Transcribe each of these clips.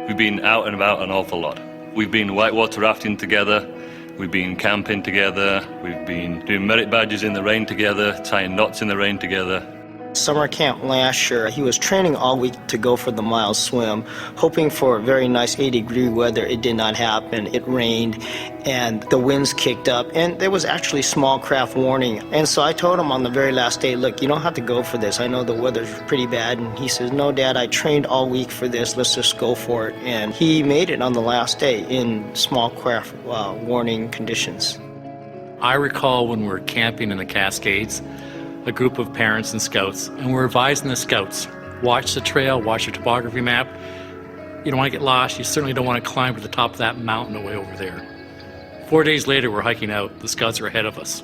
We've been out and about an awful lot. We've been whitewater rafting together, we've been camping together, we've been doing merit badges in the rain together, tying knots in the rain together. Summer camp last year, he was training all week to go for the mile swim, hoping for a very nice 80-degree weather. It did not happen. It rained and the winds kicked up, and there was actually small craft warning. And so I told him on the very last day, look, you don't have to go for this. I know the weather's pretty bad. And he says, no, Dad, I trained all week for this. Let's just go for it. And he made it on the last day in small craft warning conditions. I recall when we were camping in the Cascades, a group of parents and scouts, and we're advising the scouts, watch the trail, watch your topography map. You don't want to get lost. You certainly don't want to climb to the top of that mountain away over there. 4 days later, we're hiking out. The scouts are ahead of us.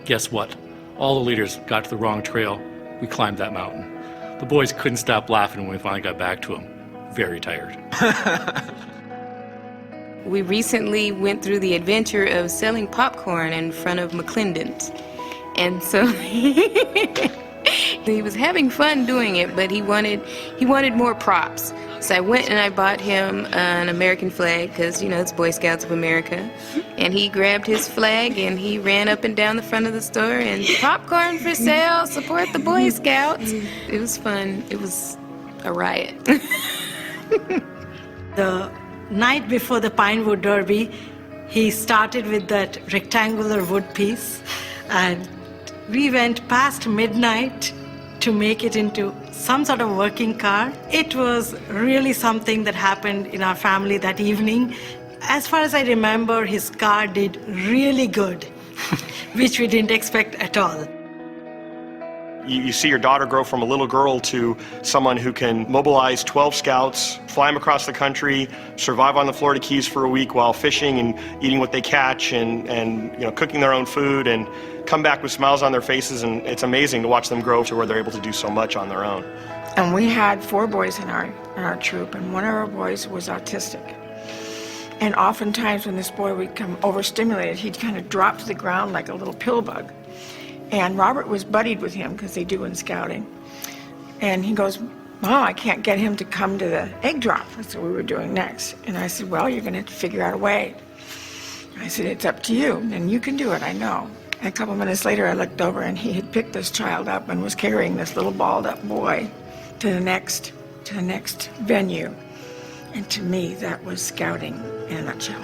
Guess what? All the leaders got to the wrong trail. We climbed that mountain. The boys couldn't stop laughing when we finally got back to them. Very tired. We recently went through the adventure of selling popcorn in front of McClendon's. And so he was having fun doing it, but he wanted more props. So I went and I bought him an American flag, because, you know, it's Boy Scouts of America. And he grabbed his flag and he ran up and down the front of the store and popcorn for sale, support the Boy Scouts. It was fun. It was a riot. The night before the Pinewood Derby, he started with that rectangular wood piece, and we went past midnight to make it into some sort of working car. It was really something that happened in our family that evening. As far as I remember, his car did really good, which we didn't expect at all. You see your daughter grow from a little girl to someone who can mobilize 12 scouts, fly them across the country, survive on the Florida Keys for a week while fishing and eating what they catch and you know, cooking their own food, and come back with smiles on their faces, and it's amazing to watch them grow to where they're able to do so much on their own. And we had 4 boys in our troop, and one of our boys was autistic. And oftentimes when this boy would become overstimulated, he'd kind of drop to the ground like a little pill bug. And Robert was buddied with him, because they do in scouting. And he goes, Mom, I can't get him to come to the egg drop. That's what we were doing next. And I said, well, you're going to have to figure out a way. I said, it's up to you, and you can do it, I know. And a couple minutes later, I looked over, and he had picked this child up and was carrying this little balled-up boy to the next venue. And to me, that was scouting in a nutshell.